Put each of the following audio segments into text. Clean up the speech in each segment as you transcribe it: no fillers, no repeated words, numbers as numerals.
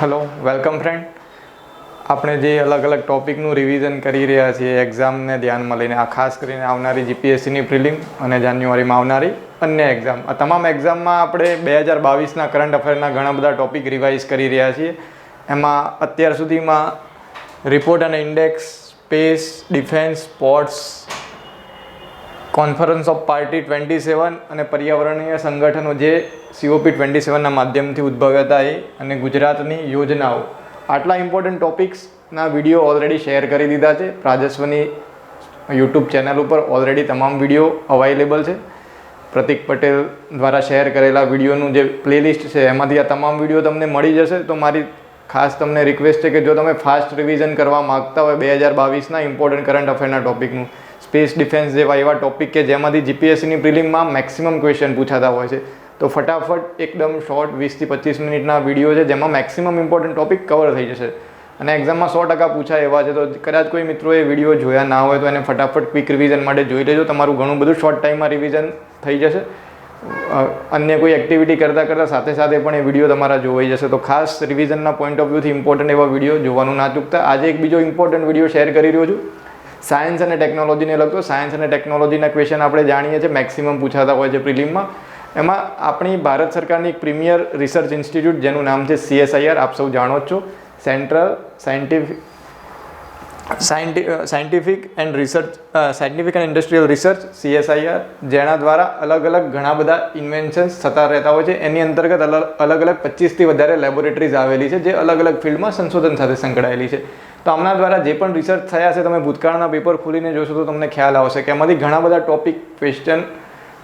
Hello welcome friend. આપણે જે અલગ અલગ ટૉપિકનું રિવિઝન કરી રહ્યા છીએ એક્ઝામને ધ્યાનમાં લઈને, આ ખાસ કરીને આવનારી જીપીએસસીની પ્રિલિમ અને જાન્યુઆરીમાં આવનારી અન્ય એક્ઝામ, આ તમામ એક્ઝામમાં આપણે 2022ના કરંટ અફેરના ઘણા બધા ટૉપિક રિવાઇઝ કરી રહ્યા છીએ. એમાં અત્યાર સુધીમાં રિપોર્ટ અને index, space, defence, sports, conference of party 27 અને પર્યાવરણીય સંગઠનો જે COP27ના માધ્યમથી ઉદ્ભવ્યા હતા એ અને ગુજરાતની યોજનાઓ, આટલા ઇમ્પોર્ટન્ટ ટોપિક્સના વિડીયો ઓલરેડી શેર કરી દીધા છે. રાજસ્વની યુટ્યુબ ચેનલ ઉપર ઓલરેડી તમામ વિડીયો અવાઇલેબલ છે. પ્રતિક પટેલ દ્વારા શેર કરેલા વિડીયોનું જે પ્લેલિસ્ટ છે એમાંથી આ તમામ વિડીયો તમને મળી જશે. તો મારી ખાસ તમને રિક્વેસ્ટ છે કે જો તમે ફાસ્ટ રિવિઝન કરવા માગતા હોય 2022ના ઇમ્પોર્ટન્ટ કરંટ અફેરના ટોપિકનું, સ્પેસ, ડિફેન્સ જેવા એવા ટોપિક કે જેમાંથી જીપીએસસીની પ્રિલિમમાં મેક્સિમમ ક્વેશ્ચન પૂછાતા હોય છે, તો ફટાફટ એકદમ શોર્ટ 20થી 25 મિનિટના વિડીયો છે જેમાં મેક્સિમમ ઇમ્પોર્ટન્ટ ટોપિક કવર થઈ જશે અને એક્ઝામમાં 100% પૂછાય એવા છે. તો કદાચ કોઈ મિત્રોએ વિડીયો જોયા ના હોય તો એને ફટાફટ ક્વિક રિવિઝન માટે જોઈ લેજો. તમારું ઘણું બધું શોર્ટ ટાઈમમાં રિવિઝન થઈ જશે. અન્ય કોઈ એક્ટિવિટી કરતાં સાથે સાથે પણ એ વિડીયો તમારા જોવાઈ જશે. તો ખાસ રિવિઝનના પોઈન્ટ ઓફ વ્યૂથી ઇમ્પોર્ટન્ટ એવા વિડીયો જોવાનું ના ચૂકતા. આજે એક બીજો ઇમ્પોર્ટન્ટ વિડીયો શેર કરી રહ્યો છું, સાયન્સ અને ટેકનોલોજીને લગતો. સાયન્સ અને ટેકનોલોજીના ક્વેશ્ચન આપણે જાણીએ છીએ મેક્સિમમ પૂછાતા હોય છે પ્રિલિમમાં. એમાં આપણી ભારત સરકારની એક પ્રીમિયર રિસર્ચ ઇન્સ્ટિટ્યૂટ જેનું નામ છે CSIR, આપ સૌ જાણો જ છો, central scientific and industrial research, CSIR, જેના દ્વારા અલગ અલગ ઘણા બધા ઇન્વેન્શન્સ થતા રહેતા હોય છે. એની અંતર્ગત અલગ અલગ 25થી વધારે લેબોરેટરીઝ આવેલી છે જે અલગ અલગ ફિલ્ડમાં સંશોધન સાથે સંકળાયેલી છે. તો આમના દ્વારા જે પણ રિસર્ચ થયા છે, તમે ભૂતકાળના પેપર ખોલીને જોશો તો તમને ખ્યાલ આવશે કે એમાંથી ઘણા બધા ટોપિક ક્વેશ્ચન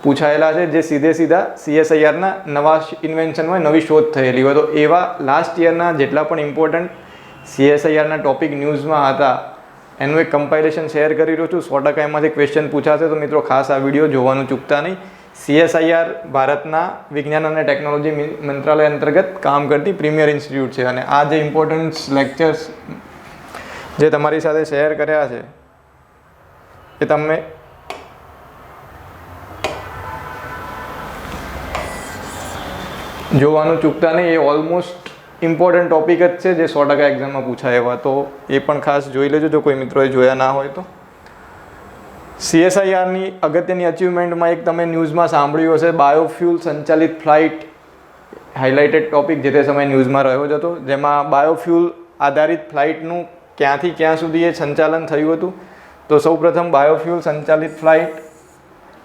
પૂછાયેલા છે જે સીધા CSIRના નવા ઇન્વેન્શન હોય, નવી શોધ થયેલી હોય. તો એવા લાસ્ટ યરના જેટલા પણ ઇમ્પોર્ટન્ટ CSIRના ટોપિક ન્યૂઝમાં હતા એનું એક કમ્પાઇલેશન શેર કરી રહ્યો છું. 100% એમાંથી ક્વેશ્ચન પૂછાશે. તો મિત્રો ખાસ આ વિડીયો જોવાનું ચૂકતા નહીં. CSIR ભારતના વિજ્ઞાન અને ટેકનોલોજી મંત્રાલય અંતર્ગત કામ કરતી પ્રીમિયર ઇન્સ્ટિટ્યૂટ છે અને આ જે ઇમ્પોર્ટન્ટ લેક્ચર્સ જે તમારી સાથે શેર કર્યા છે એ તમે જોવાનું ચૂકતા નહીં. એ ઓલમોસ્ટ ઇમ્પોર્ટન્ટ ટોપિક જ છે જે 100% એક્ઝામમાં પૂછાય એવા. તો એ પણ ખાસ જોઈ લેજો જો કોઈ મિત્રોએ જોયા ના હોય તો. CSIRની અગત્યની અચીવમેન્ટમાં એક તમે ન્યૂઝમાં સાંભળ્યું હશે, બાયોફ્યુલ સંચાલિત ફ્લાઇટ હાઇલાઇટેડ ટોપિક જે તે સમયે ન્યૂઝમાં રહ્યો જ હતો, જેમાં બાયોફ્યુલ આધારિત ફ્લાઇટનું ક્યાંથી ક્યાં સુધી એ સંચાલન થયું હતું. તો સૌપ્રથમ બાયોફ્યુલ સંચાલિત ફ્લાઇટ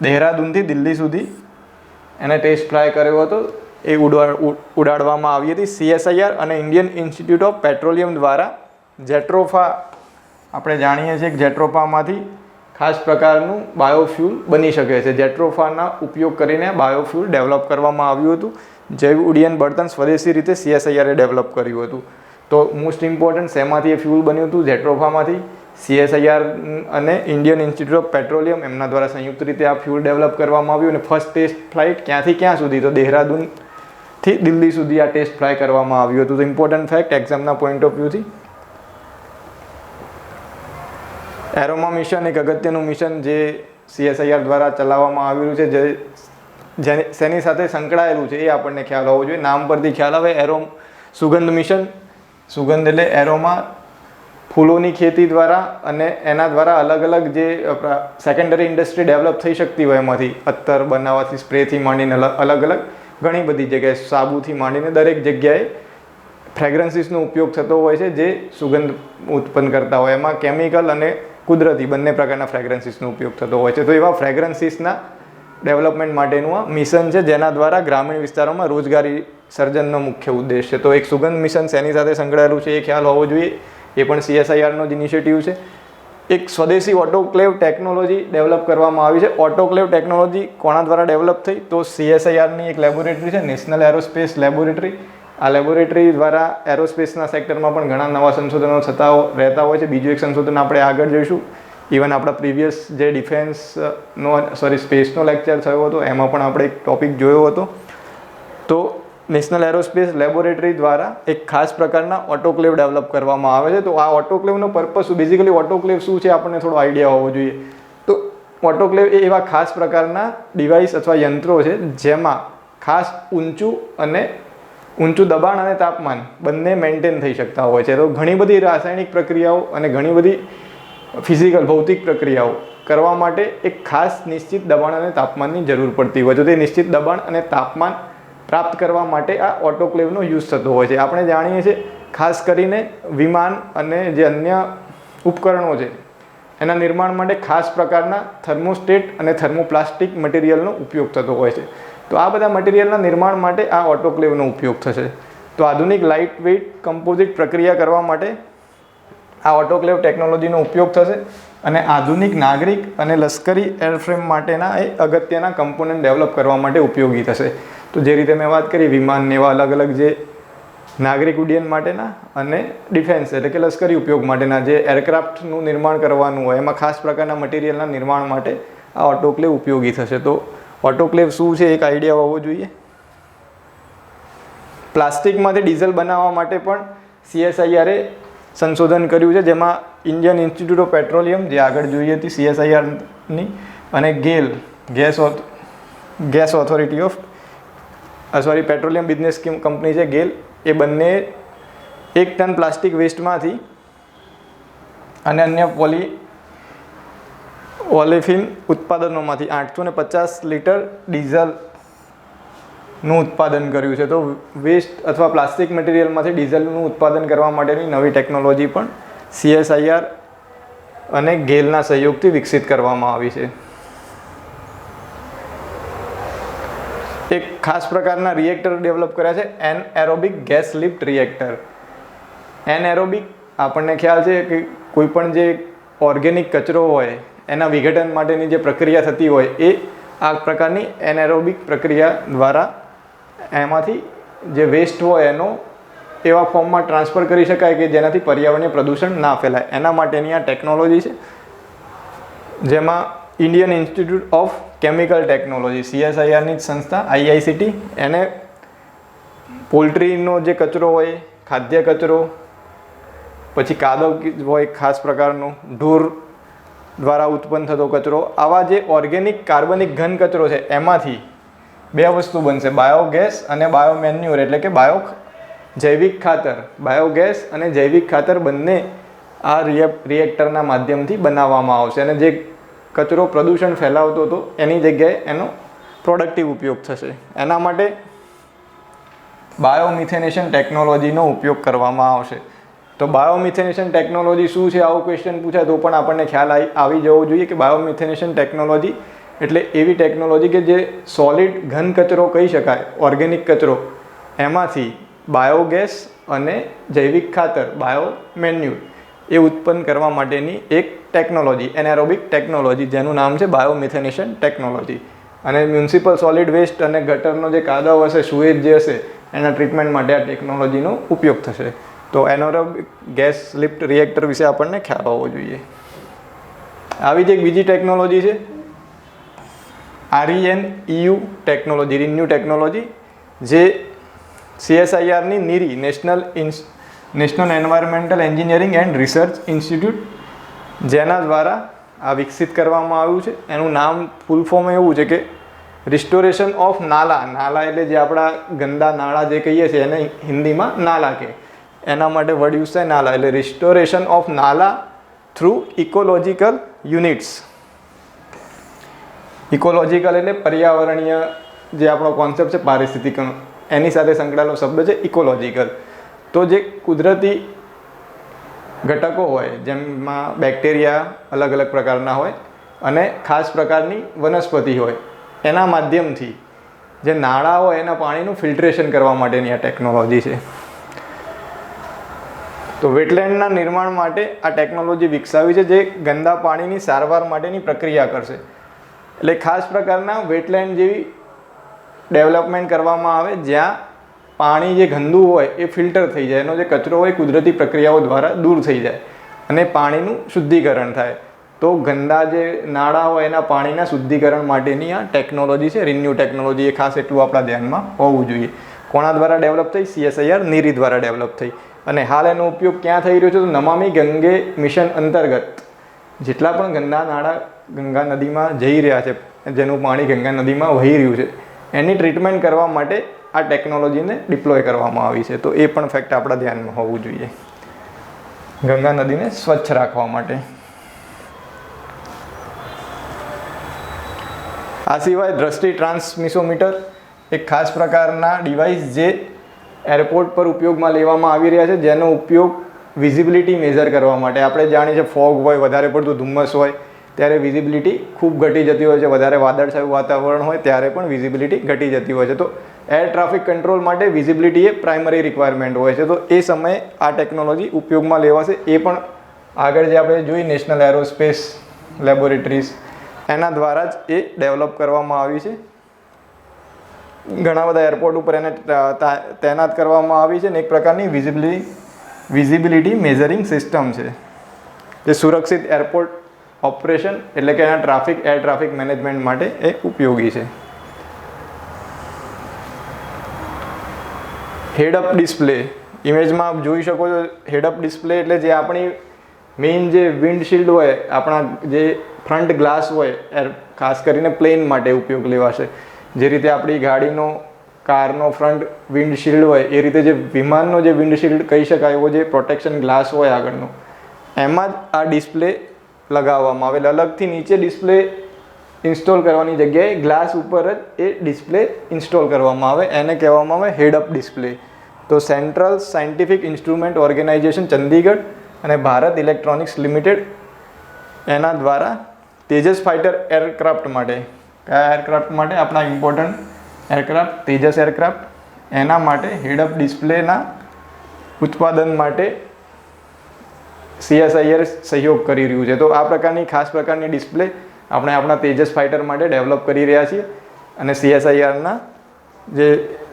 દહેરાદૂનથી દિલ્હી સુધી એને ટેસ્ટ ફ્લાય કર્યો હતો. એ ઉડાડવામાં આવી હતી. CSIR અને ઇન્ડિયન ઇન્સ્ટિટ્યૂટ ઓફ પેટ્રોલિયમ દ્વારા જેટ્રોફા, આપણે જાણીએ છીએ કે જેટ્રોફામાંથી ખાસ પ્રકારનું બાયોફ્યુલ બની શકે છે. જેટ્રોફાના ઉપયોગ કરીને બાયોફ્યુલ ડેવલપ કરવામાં આવ્યું હતું. જૈવ ઉડ્ડયન બળતણ સ્વદેશી રીતે CSIRએ ડેવલપ કર્યું હતું. તો મોસ્ટ ઇમ્પોર્ટન્ટ શેમાંથી એ ફ્યુલ બન્યું હતું? જેટ્રોફામાંથી. CSIR અને ઇન્ડિયન ઇન્સ્ટિટ્યૂટ ઓફ પેટ્રોલિયમ એમના દ્વારા સંયુક્ત રીતે આ ફ્યુલ ડેવલપ કરવામાં આવ્યું. અને ફર્સ્ટ ટેસ્ટ ફ્લાઇટ ક્યાંથી ક્યાં સુધી? તો દહેરાદૂનથી દિલ્હી સુધી આ ટેસ્ટ ફ્લાય કરવામાં આવ્યું હતું. તો ઇમ્પોર્ટન્ટ ફેક્ટ એક્ઝામના પોઈન્ટ ઓફ વ્યૂથી. એરોમા મિશન એક અગત્યનું મિશન જે CSIR દ્વારા ચલાવવામાં આવેલું છે, જે શેની સાથે સંકળાયેલું છે એ આપણને ખ્યાલ હોવો જોઈએ. નામ પરથી ખ્યાલ આવે, સુગંધ મિશન. સુગંધ એટલે એરોમા ફૂલોની ખેતી દ્વારા અને એના દ્વારા અલગ અલગ જે સેકન્ડરી ઇન્ડસ્ટ્રી ડેવલપ થઈ શકતી હોય, એમાંથી અત્તર બનાવવાથી, સ્પ્રેથી માંડીને અલગ અલગ ઘણી બધી જગ્યાએ, સાબુથી માંડીને દરેક જગ્યાએ ફ્રેગ્રન્સીસનો ઉપયોગ થતો હોય છે જે સુગંધ ઉત્પન્ન કરતા હોય. એમાં કેમિકલ અને કુદરતી બંને પ્રકારના ફ્રેગ્રન્સીસનો ઉપયોગ થતો હોય છે. તો એવા ફ્રેગ્રન્સીસના ડેવલપમેન્ટ માટેનું આ મિશન છે જેના દ્વારા ગ્રામીણ વિસ્તારોમાં રોજગારી સર્જનનો મુખ્ય ઉદ્દેશ છે. તો એક સુગંધ મિશન શેની સાથે સંકળાયેલું છે એ ખ્યાલ હોવો જોઈએ. એ પણ CSIRનો જ ઇનિશિયેટિવ છે. એક સ્વદેશી ઓટોક્લેવ ટેકનોલોજી ડેવલપ કરવામાં આવી છે. ઓટોક્લેવ ટેકનોલોજી કોના દ્વારા ડેવલપ થઈ? તો CSIRની એક લેબોરેટરી છે, નેશનલ એરોસ્પેસ લેબોરેટરી. આ લેબોરેટરી દ્વારા એરોસ્પેસના સેક્ટરમાં પણ ઘણા નવા સંશોધનો રહેતા હોય છે. બીજું એક સંશોધન આપણે આગળ જોઈશું. ઇવન આપણા પ્રીવિયસ જે સ્પેસનો લેક્ચર થયો હતો એમાં પણ આપણે એક ટોપિક જોયો હતો. તો નેશનલ એરોસ્પેસ લેબોરેટરી દ્વારા એક ખાસ પ્રકારના ઓટોક્લેવ ડેવલપ કરવામાં આવે છે. તો આ ઓટોક્લેવનો પર્પસ શું? બેઝિકલી ઓટોક્લેવ શું છે આપણને થોડો આઈડિયા હોવો જોઈએ. તો ઓટોક્લેવ એ એવા ખાસ પ્રકારના ડિવાઇસ અથવા યંત્રો છે જેમાં ખાસ ઊંચું અને ઊંચું દબાણ અને તાપમાન બંને મેન્ટેન થઈ શકતા હોય છે. તો ઘણી બધી રાસાયણિક પ્રક્રિયાઓ અને ઘણી બધી ફિઝિકલ ભૌતિક પ્રક્રિયાઓ કરવા માટે એક ખાસ નિશ્ચિત દબાણ અને તાપમાનની જરૂર પડતી હોય છે. તે નિશ્ચિત દબાણ અને તાપમાન પ્રાપ્ત કરવા માટે આ ઓટોક્લેવનો યુઝ થતો હોય છે. આપણે જાણીએ છીએ ખાસ કરીને વિમાન અને જે અન્ય ઉપકરણો છે એના નિર્માણ માટે ખાસ પ્રકારના થર્મોસ્ટેટ અને થર્મોપ્લાસ્ટિક મટીરિયલનો ઉપયોગ થતો હોય છે. તો આ બધા મટીરિયલના નિર્માણ માટે આ ઓટોક્લેવનો ઉપયોગ થશે. તો આધુનિક લાઇટ વેઇટ કમ્પોઝિટ પ્રક્રિયા કરવા માટે આ ઓટોક્લેવ ટેકનોલોજીનો ઉપયોગ થશે અને આધુનિક નાગરિક અને લશ્કરી એરફ્રેમ માટેના એ અગત્યના કમ્પોનન્ટ ડેવલપ કરવા માટે ઉપયોગી થશે. તો જે રીતે મેં વાત કરી વિમાન એવા અલગ અલગ જે નાગરિક ઉડ્ડયન માટેના અને ડિફેન્સ એટલે કે લશ્કરી ઉપયોગ માટેના જે એરક્રાફ્ટનું નિર્માણ કરવાનું હોય એમાં ખાસ પ્રકારના મટીરિયલના નિર્માણ માટે આ ઓટોક્લેવ ઉપયોગી થશે. તો ઓટોક્લેવ શું છે એક આઈડિયા હોવો જોઈએ. પ્લાસ્ટિકમાંથી ડીઝલ બનાવવા માટે પણ CSIR સંશોધન કર્યું છે, જેમાં ઇન્ડિયન ઇન્સ્ટિટ્યૂટ ઓફ પેટ્રોલિયમ જે આગળ જોઈએ હતી CSIRની અને gas authority of petroleum business company છે ગેલ, એ બંને 1 ટન પ્લાસ્ટિક વેસ્ટમાંથી અને અન્ય ઓલેફિન ઉત્પાદનોમાંથી 850 લીટર ડીઝલનું ઉત્પાદન કર્યું છે. તો વેસ્ટ અથવા પ્લાસ્ટિક મટીરિયલમાંથી ડીઝલનું ઉત્પાદન કરવા માટેની નવી ટેકનોલોજી પણ CSIR અને ગેલના સહયોગથી વિકસિત કરવામાં આવી છે. એક ખાસ પ્રકારના રિએક્ટર ડેવલપ કર્યા છે anaerobic gas lift reactor. Anaerobic આપણને ખ્યાલ છે કે કોઈ પણ જે ઓર્ગેનિક કચરો હોય એના વિઘટન માટેની જે પ્રક્રિયા થતી હોય એ આ પ્રકારની એનએરોબિક પ્રક્રિયા દ્વારા એમાંથી જે વેસ્ટ હોય એનો એવા ફોર્મમાં ટ્રાન્સફર કરી શકાય કે જેનાથી પર્યાવરણીય પ્રદૂષણ ના ફેલાય. એના માટેની આ ટેકનોલોજી છે, જેમાં Indian institute of Chemical Technology CSIRની સંસ્થા IICT એને પોલ્ટ્રીનો જે કચરો હોય, ખાદ્ય કચરો, પછી કાદવ હોય ખાસ પ્રકારનો, ઢોર દ્વારા ઉત્પન્ન થતો કચરો, આવા જે ઓર્ગેનિક કાર્બનિક ઘન કચરો છે એમાંથી 2 વસ્તુ બનશે, બાયોગેસ અને બાયોમેન્યુર એટલે કે જૈવિક ખાતર. બાયોગેસ અને જૈવિક ખાતર બંને આ રિએક્ટરના માધ્યમથી બનાવવામાં આવશે અને જે કચરો પ્રદૂષણ ફેલાવતો હતો એની જગ્યાએ એનો પ્રોડક્ટિવ ઉપયોગ થશે. એના માટે બાયોમિથેનેશન ટેકનોલોજીનો ઉપયોગ કરવામાં આવશે. તો બાયોમિથેનેશન ટેકનોલોજી શું છે આવો ક્વેશ્ચન પૂછાય તો પણ આપણને ખ્યાલ આવી જવો જોઈએ કે બાયોમિથેનેશન ટેકનોલોજી એટલે એવી ટેકનોલોજી કે જે સોલિડ ઘન કચરો કહી શકાય, ઓર્ગેનિક કચરો, એમાંથી બાયોગેસ અને જૈવિક ખાતર બાયોમેન્યુર એ ઉત્પન્ન કરવા માટેની એક ટેકનોલોજી એનએરોબિક ટેકનોલોજી જેનું નામ છે બાયોમિથેનેશન ટેકનોલોજી. અને મ્યુનિસિપલ સોલિડ વેસ્ટ અને ગટરનો જે કાદવ હશે, સુએજ જે હશે એના ટ્રીટમેન્ટ માટે આ ટેકનોલોજીનો ઉપયોગ થશે. તો એનએરોબિક ગેસ લિફ્ટ રિએક્ટર વિશે આપણને ખ્યાલ હોવો જોઈએ. આવી જ એક બીજી ટેકનોલોજી છે RENEU ટેકનોલોજી, રિન્યુ ટેકનોલોજી, જે CSIRની NEERI national environmental engineering and research institute જેના દ્વારા આ વિકસિત કરવામાં આવ્યું છે. એનું નામ ફૂલ ફોર્મ એવું છે કે રિસ્ટોરેશન ઓફ નાલા એટલે જે આપણા ગંદા નાળા જે કહીએ છીએ એને હિન્દીમાં નાલા કહે, એના માટે વર્ડ યુઝ થાય નાલા, એટલે restoration of nala through ecological units. Ecological એટલે પર્યાવરણીય જે આપણો કોન્સેપ્ટ છે પારિસ્થિતિક, એની સાથે સંકળાયેલો શબ્દ છે ઇકોલોજીકલ. તો જે કુદરતી ઘટકો હોય જેમાં બેક્ટેરિયા અલગ અલગ પ્રકારના હોય અને ખાસ પ્રકારની વનસ્પતિ હોય એના માધ્યમથી જે નાળા હોય એના પાણીનું ફિલ્ટ્રેશન કરવા માટેની આ ટેકનોલોજી છે. તો વેટલેન્ડના નિર્માણ માટે આ ટેકનોલોજી વિકસાવી છે જે ગંદા પાણીની સારવાર માટેની પ્રક્રિયા કરશે. એટલે ખાસ પ્રકારના વેટલેન્ડ જેવી ડેવલપમેન્ટ કરવામાં આવે જ્યાં પાણી જે ગંદુ હોય એ ફિલ્ટર થઈ જાય, એનો જે કચરો હોય કુદરતી પ્રક્રિયાઓ દ્વારા દૂર થઈ જાય અને પાણીનું શુદ્ધિકરણ થાય. તો ગંદા જે નાળા હોય એના પાણીના શુદ્ધિકરણ માટેની આ ટેકનોલોજી છે રિન્યુ ટેકનોલોજી. એ ખાસ એટલું આપણા ધ્યાનમાં હોવું જોઈએ. કોના દ્વારા ડેવલપ થઈ? CSIR નીરી દ્વારા ડેવલપ થઈ. અને હાલ એનો ઉપયોગ ક્યાં થઈ રહ્યો છે? તો નમામિ ગંગે મિશન અંતર્ગત જેટલા પણ ગંદા નાળા ગંગા નદીમાં જઈ રહ્યા છે, જેનું પાણી ગંગા નદીમાં વહી રહ્યું છે, એની ટ્રીટમેન્ટ કરવા માટે આ ટેકનોલોજીને ડિપ્લોય કરવામાં આવી છે. તો એ પણ ફેક્ટ આપણા ધ્યાનમાં હોવું જોઈએ ગંગા નદીને સ્વચ્છ રાખવા માટે. આ સિવાય દ્રષ્ટિ ટ્રાન્સમિસોમીટર એક ખાસ પ્રકારના ડિવાઇસ જે એરપોર્ટ પર ઉપયોગમાં લેવામાં આવી રહ્યા છે, જેનો ઉપયોગ વિઝિબિલિટી મેઝર કરવા માટે. આપણે જાણીએ છીએ ફોગ હોય, વધારે પડતું ધુમ્મસ હોય ત્યારે વિઝિબિલિટી ખૂબ ઘટી જતી હોય છે. વધારે વાદળછાયું વાતાવરણ હોય ત્યારે પણ વિઝિબિલિટી ઘટી જતી હોય છે. તો એર ટ્રાફિક કંટ્રોલ માટે વિઝિબિલિટી એ પ્રાઇમરી રિક્વાયરમેન્ટ હોય છે. તો એ સમયે આ ટેકનોલોજી ઉપયોગમાં લેવાશે. એ પણ આગળ જે આપણે જોઈ નેશનલ એરોસ્પેસ લેબોરેટરીઝ એના દ્વારા જ એ ડેવલપ કરવામાં આવી છે. ઘણા બધા એરપોર્ટ ઉપર એને તૈનાત કરવામાં આવી છે ને એક પ્રકારની વિઝિબિલિટી મેઝરિંગ સિસ્ટમ છે જે સુરક્ષિત એરપોર્ટ ઓપરેશન એટલે કે એના એર ટ્રાફિક મેનેજમેન્ટ માટે એ ઉપયોગી છે. હેડ અપ ડિસ્પ્લે ઇમેજમાં આપ જોઈ શકો છો. હેડ અપ ડિસ્પ્લે એટલે જે આપણી મેઇન જે વિન્ડશીલ્ડ હોય, આપણા જે ફ્રન્ટ ગ્લાસ હોય, ખાસ કરીને પ્લેન માટે ઉપયોગ લેવાશે. જે રીતે આપણી ગાડીનો કારનો ફ્રન્ટ વિન્ડશીલ્ડ હોય એ રીતે જે વિમાનનો જે વિન્ડશીલ્ડ કહી શકાય એવો જે પ્રોટેક્શન ગ્લાસ હોય આગળનો, એમાં જ આ ડિસ્પ્લે લગાવવામાં આવે. અલગથી નીચે ડિસ્પ્લે ઇન્સ્ટોલ કરવાની જગ્યાએ ગ્લાસ ઉપર જ એ ડિસ્પ્લે ઇન્સ્ટોલ કરવામાં આવે. એને કહેવામાં આવે હેડ અપ ડિસ્પ્લે. તો central scientific instrument organisation Chandigarh અને ભારત ઇલેક્ટ્રોનિક્સ લિમિટેડ એના દ્વારા તેજસ ફાઇટર એરક્રાફ્ટ માટે, કયા એરક્રાફ્ટ માટે? આપણા ઇમ્પોર્ટન્ટ એરક્રાફ્ટ તેજસ એરક્રાફ્ટ, એના માટે હેડ અપ ડિસ્પ્લેના ઉત્પાદન માટે CSIR સહયોગ કરી રહ્યું છે. તો આ પ્રકારની ખાસ પ્રકારની ડિસ્પ્લે આપણે આપણા તેજસ ફાઇટર માટે ડેવલપ કરી રહ્યા છીએ અને CSIRના જે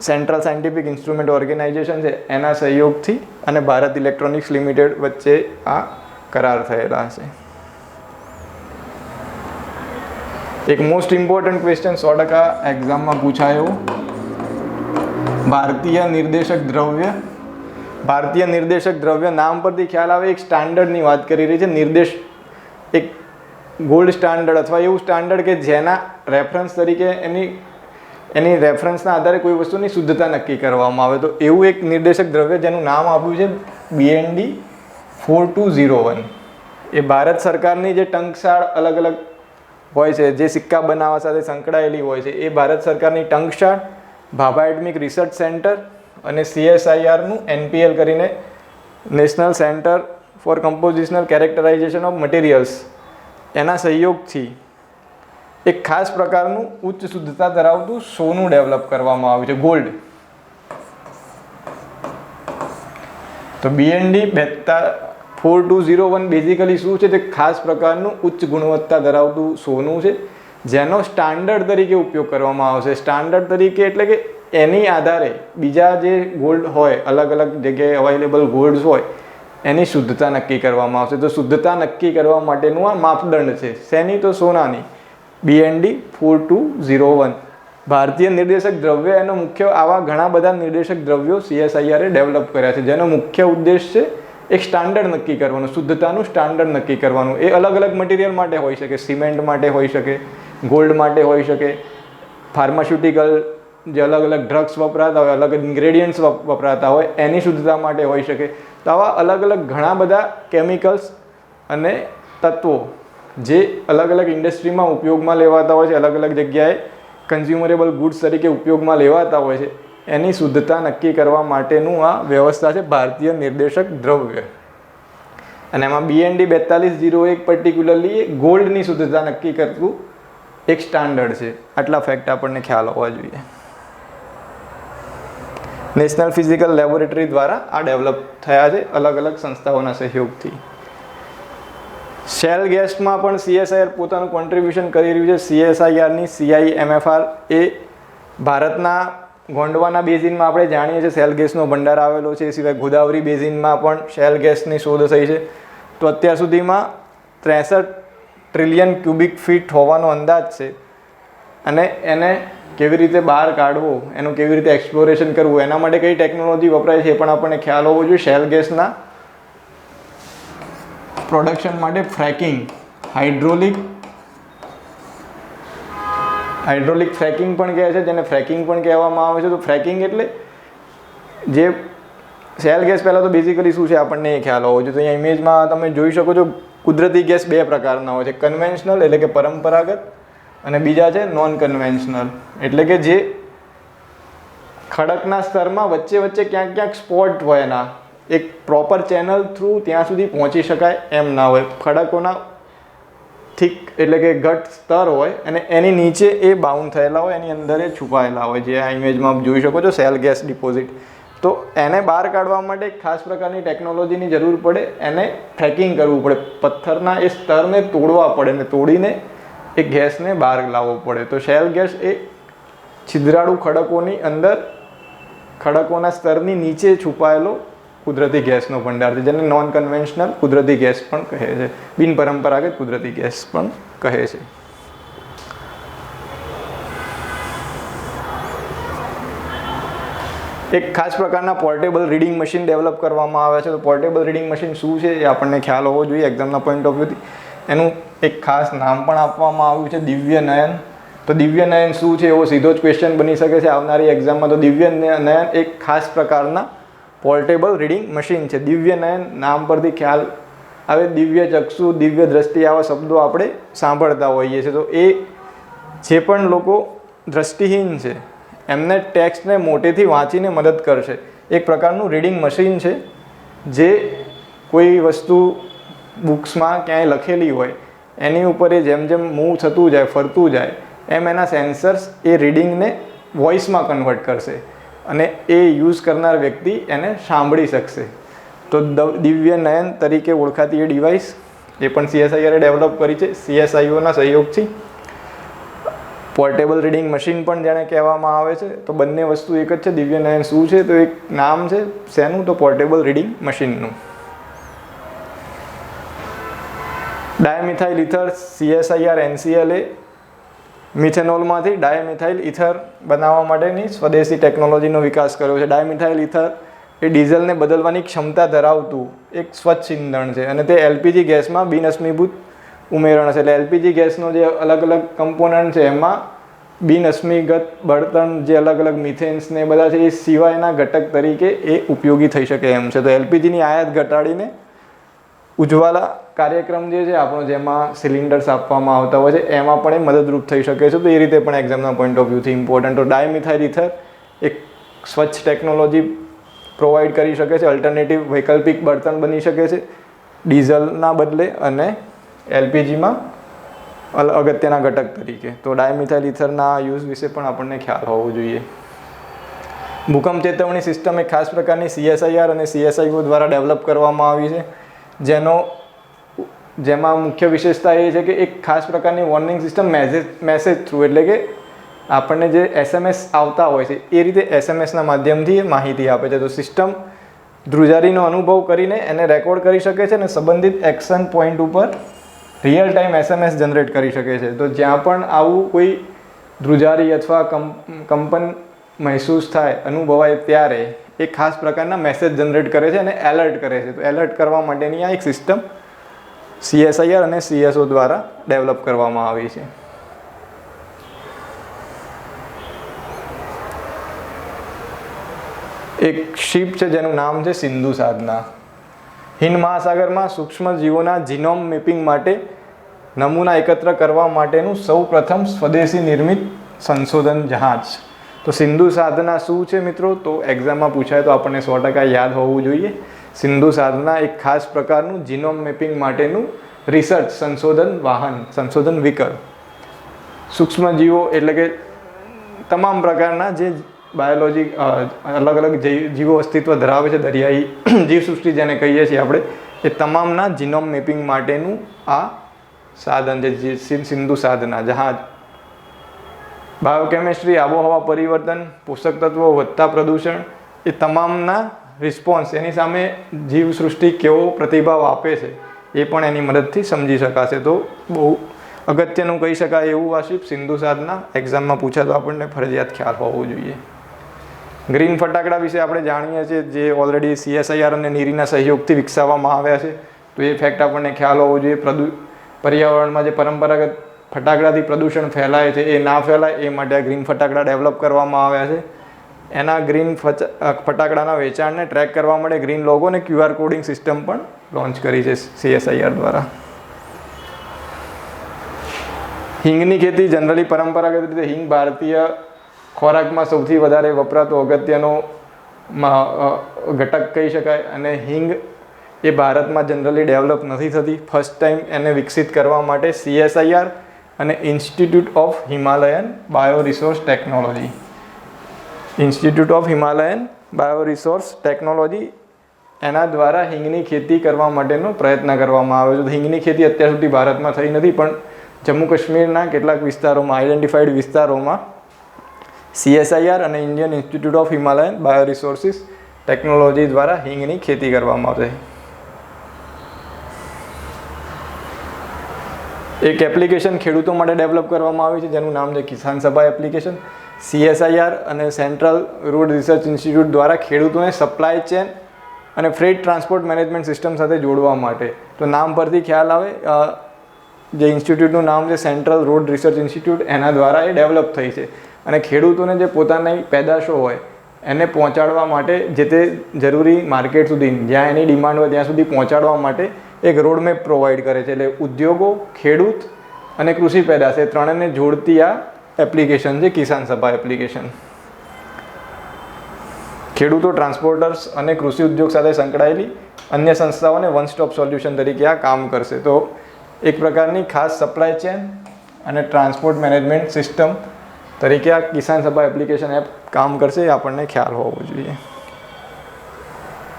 સેન્ટ્રલ સાયન્ટિફિક ઇન્સ્ટ્રુમેન્ટ ઓર્ગેનાઇઝેશન છે એના સહયોગથી અને ભારત ઇલેક્ટ્રોનિક્સ લિમિટેડ વચ્ચે આ કરાર થયેલા છે. એક મોસ્ટ ઇમ્પોર્ટન્ટ ક્વેશ્ચન 100% એક્ઝામમાં પૂછાયો, ભારતીય નિર્દેશક દ્રવ્ય. ભારતીય નિર્દેશક દ્રવ્ય નામ પરથી ખ્યાલ આવે એક સ્ટાન્ડર્ડની વાત કરી રહી છે. નિર્દેશ એક ગોલ્ડ સ્ટાન્ડર્ડ અથવા એવું સ્ટાન્ડર્ડ કે જેના રેફરન્સ તરીકે એની રેફરન્સના આધારે કોઈ વસ્તુની શુદ્ધતા નક્કી કરવામાં આવે. તો એવું એક નિર્દેશક દ્રવ્ય જેનું નામ આપ્યું છે BND 4201. એ ભારત સરકારની જે ટંકશાળ અલગ અલગ હોય છે, જે સિક્કા બનાવવા સાથે સંકળાયેલી હોય છે, એ ભારત સરકારની ટંકશાળ, ભાભા એટમિક રિસર્ચ સેન્ટર અને CSIRનું NPL કરીને national centre for compositional characterisation of materials એના સહયોગથી એક ખાસ પ્રકારનું ઉચ્ચ શુદ્ધતા ધરાવતું સોનું ડેવલપ કરવામાં આવ્યું છે, ગોલ્ડ. તો BND 4201 બેઝિકલી શું છે? તે ખાસ પ્રકારનું ઉચ્ચ ગુણવત્તા ધરાવતું સોનું છે જેનો સ્ટાન્ડર્ડ તરીકે ઉપયોગ કરવામાં આવશે. સ્ટાન્ડર્ડ તરીકે એટલે કે એની આધારે બીજા જે ગોલ્ડ હોય, અલગ અલગ જગ્યાએ અવેલેબલ ગોલ્ડ્સ હોય, એની શુદ્ધતા નક્કી કરવામાં આવશે. તો શુદ્ધતા નક્કી કરવા માટેનું આ માપદંડ છે. શેની? તો સોનાની. BND 4201 ભારતીય નિર્દેશક દ્રવ્ય. એનો મુખ્ય આવા ઘણા બધા નિર્દેશક દ્રવ્યો CSIRએ ડેવલપ કર્યા છે જેનો મુખ્ય ઉદ્દેશ છે એક સ્ટાન્ડર્ડ નક્કી કરવાનું, શુદ્ધતાનું સ્ટાન્ડર્ડ નક્કી કરવાનું. એ અલગ અલગ મટીરિયલ માટે હોઈ શકે, સિમેન્ટ માટે હોઈ શકે, ગોલ્ડ માટે હોઈ શકે, ફાર્માસ્યુટિકલ જે અલગ અલગ ડ્રગ્સ વપરાતા હોય, અલગ ઇન્ગ્રેડિયન્ટ્સ વપરાતા હોય એની શુદ્ધતા માટે હોઈ શકે. તો આવા અલગ અલગ ઘણા બધા કેમિકલ્સ અને તત્વો જે અલગ અલગ ઇન્ડસ્ટ્રીમાં ઉપયોગમાં લેવાતા હોય છે, અલગ અલગ જગ્યાએ કન્ઝ્યુમરેબલ ગુડ્સ તરીકે ઉપયોગમાં લેવાતા હોય છે, એની શુદ્ધતા નક્કી કરવા માટેનું આ વ્યવસ્થા છે ભારતીય નિર્દેશક દ્રવ્ય. અને એમાં BND 4201 પર્ટિક્યુલરલી ગોલ્ડની શુદ્ધતા નક્કી કરતું એક સ્ટાન્ડર્ડ છે. આટલા ફેક્ટ આપણને ખ્યાલ હોવા જોઈએ. નેશનલ ફિઝિકલ લેબોરેટરી દ્વારા આ ડેવલપ થયા છે અલગ અલગ સંસ્થાઓના સહયોગથી. શેલ ગેસમાં પણ CSIR પોતાનું કોન્ટ્રીબ્યુશન કરી રહ્યું છે. CSIRની CIMFR એ ભારતના ગોંડવાના બેઝિનમાં આપણે જાણીએ છીએ શેલ ગેસનો ભંડાર આવેલો છે. એ સિવાય ગોદાવરી બેઝિનમાં પણ શેલ ગેસની શોધ થઈ છે. તો અત્યાર સુધીમાં 63 ટ્રિલિયન ક્યુબિક ફીટ હોવાનો અંદાજ છે. અને એને કેવી રીતે બહાર કાઢવો, એનું કેવી રીતે એક્સપ્લોરેશન કરવું, એના માટે કઈ ટેકનોલોજી વપરાય છે એ પણ આપણને ખ્યાલ હોવો જોઈએ. શેલ ગેસના પ્રોડક્શન માટે ફ્રેકિંગ, હાઇડ્રોલિક હાઇડ્રોલિક ફ્રેકિંગ પણ કહે છે, જેને ફ્રેકિંગ પણ કહેવામાં આવે છે. તો ફ્રેકિંગ એટલે જે શેલ ગેસ, પહેલાં તો બેઝિકલી શું છે આપણને એ ખ્યાલ હોવો જોઈએ. તો અહીંયા ઇમેજમાં તમે જોઈ શકો છો, કુદરતી ગેસ બે પ્રકારના હોય છે, કન્વેન્શનલ એટલે કે પરંપરાગત, અને બીજા છે નોન કન્વેન્શનલ એટલે કે જે ખડકના સ્તરમાં વચ્ચે વચ્ચે ક્યાંક ક્યાંક સ્પોટ હોય, એના એક પ્રોપર ચેનલ થ્રુ ત્યાં સુધી પહોંચી શકાય એમ ના હોય. ખડકોના થીક એટલે કે ઘટ સ્તર હોય અને એની નીચે એ બાઉન્ડ થયેલા હોય, એની અંદર એ છુપાયેલા હોય, જે આ ઇમેજમાં જોઈ શકો છો શેલ ગેસ ડિપોઝિટ. તો એને બહાર કાઢવા માટે ખાસ પ્રકારની ટેકનોલોજીની જરૂર પડે, એને ફ્રેકિંગ કરવું પડે, પથ્થરના એ સ્તરને તોડવા પડે ને તોડીને એ ગેસને બહાર લાવવો પડે. તો શેલ ગેસ એ છિદ્રાળુ ખડકોની અંદર, ખડકોના સ્તરની નીચે છુપાયેલો કુદરતી ગેસનો ભંડાર છે, જેને નોન કન્વેન્શનલ કુદરતી ગેસ પણ કહે છે, બિનપરંપરાગત કુદરતી ગેસ પણ કહે છે. એક ખાસ પ્રકારના પોર્ટેબલ રીડિંગ મશીન ડેવલપ કરવામાં આવે છે. તો પોર્ટેબલ રીડિંગ મશીન શું છે એ આપણને ખ્યાલ હોવો જોઈએ એક્ઝામના પોઈન્ટ ઓફ વ્યૂથી. એનું એક ખાસ નામ પણ આપવામાં આવ્યું છે, દિવ્ય નયન. તો દિવ્ય નયન શું છે એવો સીધો જ ક્વેશ્ચન બની શકે છે આવનારી એક્ઝામમાં. તો દિવ્ય નયન એક ખાસ પ્રકારના પોર્ટેબલ રીડિંગ મશીન છે. દિવ્ય નયન નામ પરથી ખ્યાલ આવે, દિવ્ય ચક્ષુ, દિવ્ય દ્રષ્ટિ, આવા શબ્દો આપણે સાંભળતા હોઈએ છીએ. તો એ જે પણ લોકો દ્રષ્ટિહીન છે એમને ટેક્સ્ટને મોટેથી વાંચીને મદદ કરશે. એક પ્રકારનું રીડિંગ મશીન છે, જે કોઈ વસ્તુ બુક્સમાં ક્યાંય લખેલી હોય એની ઉપર એ જેમ જેમ મૂવ થતું જાય, ફરતું જાય, એમ એના સેન્સર્સ એ રીડિંગને વોઇસમાં કન્વર્ટ કરશે અને એ યુઝ કરનાર વ્યક્તિ એને સાંભળી શકશે. તો દિવ્ય નયન તરીકે ઓળખાતી એ ડિવાઇસ એ પણ CSIR ડેવલપ કરી છે CSIOના સહયોગથી. પોર્ટેબલ રીડિંગ મશીન પણ જેને કહેવામાં આવે છે. તો બંને વસ્તુ એક જ છે. દિવ્ય નયન શું છે? તો એક નામ છે શેનું? તો પોર્ટેબલ રીડિંગ મશીનનું. ડાયમિથાઇલ ઇથર, CSIR NCL એ મિથેનોલમાંથી ડાયમિથાઇલ ઇથર બનાવવા માટેની સ્વદેશી ટેકનોલોજીનો વિકાસ કર્યો છે. ડાયમિથાઇલ ઇથર એ ડીઝલને બદલવાની ક્ષમતા ધરાવતું એક સ્વચ્છ ઇંધણ છે અને તે LPG ગેસમાં બિનઅશ્મિભૂત ઉમેરણ છે. એટલે LPG ગેસનો જે અલગ અલગ કમ્પોનન્ટ છે એમાં બિનઅશ્મિગત બળતણ, જે અલગ અલગ મિથેન્સ ને બધા છે, એ સિવાયના ઘટક તરીકે એ ઉપયોગી થઈ શકે એમ છે. તો LPGની આયાત ઘટાડીને ઉજ્જવલા કાર્યક્રમ જે છે આપણો, જેમાં સિલિન્ડર્સ આપવામાં આવતા હોય છે, એમાં પણ એ મદદરૂપ થઈ શકે છે. તો એ રીતે પણ એક્ઝામના પોઈન્ટ ઓફ વ્યૂથી ઇમ્પોર્ટન્ટ. તો ડાયમિથાઇલ ઇથર એક સ્વચ્છ ટેકનોલોજી પ્રોવાઈડ કરી શકે છે, અલ્ટરનેટિવ વૈકલ્પિક બળતણ બની શકે છે ડીઝલના બદલે અને LPGમાં અગત્યના ઘટક તરીકે. તો ડાયમિથાઇલ ઇથરના યુઝ વિશે પણ આપણને ખ્યાલ હોવો જોઈએ. ભૂકંપ ચેતવણી સિસ્ટમ એક ખાસ પ્રકારની CSIR અને CSIO દ્વારા ડેવલપ કરવામાં આવી છે, જેમાં મુખ્ય વિશેષતા એ છે કે એક ખાસ પ્રકારની વોર્નિંગ સિસ્ટમ મેસેજ થ્રુ, એટલે કે આપણને જે SMS આવતા હોય છે એ રીતે SMSના માધ્યમથી માહિતી આપે છે. તો સિસ્ટમ ધ્રુજારીનો અનુભવ કરીને એને રેકોર્ડ કરી શકે છે અને સંબંધિત એક્શન પોઈન્ટ ઉપર રિયલ ટાઈમ SMS જનરેટ કરી શકે છે. તો જ્યાં પણ આવું કોઈ ધ્રુજારી અથવા કંપન મહેસૂસ થાય, અનુભવાય, ત્યારે એ ખાસ પ્રકારના મેસેજ જનરેટ કરે છે અને એલર્ટ કરે છે. તો એલર્ટ કરવા માટેની આ એક સિસ્ટમ CSIR અને CSO દ્વારા ડેવલપ કરવામાં આવી છે. એક શિપ છે જેનું નામ છે સિંધુ સાધના. હિન્દ મહાસાગરમાં સૂક્ષ્મ જીવોના જીનોમ મેપિંગ માટે નમૂના એકત્ર કરવા માટેનું સૌ પ્રથમ સ્વદેશી નિર્મિત સંશોધન જહાજ. તો સિંધુ સાધના શું છે મિત્રો? તો એક્ઝામમાં પૂછાય તો આપણને 100% યાદ હોવું જોઈએ. સિંધુ સાધના એક ખાસ પ્રકારનું જીનોમ મેપિંગ માટેનું રિસર્ચ સંશોધન વાહન, સંશોધન વ્હીકલ. સૂક્ષ્મજીવો એટલે કે તમામ પ્રકારના જે બાયોલોજી અલગ અલગ જીવો અસ્તિત્વ ધરાવે છે, દરિયાઈ જીવસૃષ્ટિ જેને કહીએ છીએ આપણે, એ તમામના જીનોમ મેપિંગ માટેનું આ સાધન છે સિંધુ સાધના જહાજ. બાયોકેમિસ્ટ્રી, આબોહવા પરિવર્તન, પોષક તત્વો, વધતા પ્રદૂષણ, એ તમામના રિસ્પોન્સ, એની સામે જીવસૃષ્ટિ કેવો પ્રતિભાવ આપે છે એ પણ એની મદદથી સમજી શકાશે. તો બહુ અગત્યનું કહી શકાય એવું આ શિપ સિંધુ સાધના. એક્ઝામમાં પૂછાય તો આપણને ફરજિયાત ખ્યાલ હોવો જોઈએ. ગ્રીન ફટાકડા વિશે આપણે જાણીએ છીએ, જે ઓલરેડી CSIR અને નીરીના સહયોગથી વિકસાવવામાં આવ્યા છે. તો એ ફેક્ટ આપણને ખ્યાલ હોવો જોઈએ. પર્યાવરણમાં જે પરંપરાગત ફટાકડાથી પ્રદૂષણ ફેલાય છે એ ના ફેલાય એ માટે આ ગ્રીન ફટાકડા ડેવલપ કરવામાં આવ્યા છે. એના ગ્રીન ફટાકડાના વેચાણને ટ્રેક કરવા માટે ગ્રીન લોગો અને QR કોડિંગ સિસ્ટમ પણ લોન્ચ કરી છે CSIR દ્વારા. હિંગની ખેતી જનરલી પરંપરાગત રીતે હિંગ ભારતીય ખોરાકમાં સૌથી વધારે વપરાતો અગત્યનો ઘટક કહી શકાય. અને હિંગ એ ભારતમાં જનરલી ડેવલપ નથી થતી. ફર્સ્ટ ટાઈમ એને વિકસિત કરવા માટે CSIR અને ઇન્સ્ટિટ્યૂટ ઓફ હિમાલયન બાયોરિસોર્સ ટેકનોલોજી એના દ્વારા હિંગની ખેતી કરવા માટેનો પ્રયત્ન કરવામાં આવ્યો છે. હિંગની ખેતી અત્યાર સુધી ભારતમાં થઈ નથી, પણ જમ્મુ કાશ્મીરના કેટલાક વિસ્તારોમાં, આઈડેન્ટિફાઈડ વિસ્તારોમાં CSIR અને Indian institute of Himalayan bioresources technology દ્વારા હિંગની ખેતી કરવામાં આવશે. એક એપ્લિકેશન ખેડૂતો માટે ડેવલપ કરવામાં આવી છે જેનું નામ છે કિસાન સભા એપ્લિકેશન. CSIR અને સેન્ટ્રલ રોડ રિસર્ચ ઇન્સ્ટિટ્યૂટ દ્વારા ખેડૂતોને સપ્લાય ચેન અને ફ્રેટ ટ્રાન્સપોર્ટ મેનેજમેન્ટ સિસ્ટમ સાથે જોડવા માટે. તો નામ પરથી ખ્યાલ આવે, જે ઇન્સ્ટિટ્યૂટનું નામ છે સેન્ટ્રલ રોડ રિસર્ચ ઇન્સ્ટિટ્યૂટ, એના દ્વારા એ ડેવલપ થઈ છે. અને ખેડૂતોને જે પોતાની પેદાશો હોય એને પહોંચાડવા માટે, જે તે જરૂરી માર્કેટ સુધી, જ્યાં એની ડિમાન્ડ હોય ત્યાં સુધી પહોંચાડવા માટે એક રોડમેપ પ્રોવાઈડ કરે છે. એટલે ઉદ્યોગો, ખેડૂત અને કૃષિ પેદાશ એ ત્રણેયને જોડતી આ એપ્લિકેશન છે કિસાન સભા એપ્લિકેશન. ખેડૂતો, ટ્રાન્સપોર્ટર્સ અને કૃષિ ઉદ્યોગ સાથે સંકળાયેલી અન્ય સંસ્થાઓને વન સ્ટોપ સોલ્યુશન તરીકે આ કામ કરશે. તો એક પ્રકારની ખાસ સપ્લાય ચેન અને ટ્રાન્સપોર્ટ મેનેજમેન્ટ સિસ્ટમ તરીકે આ કિસાન સભા એપ્લિકેશન એપ કામ કરશે, એ આપણને ખ્યાલ હોવો જોઈએ.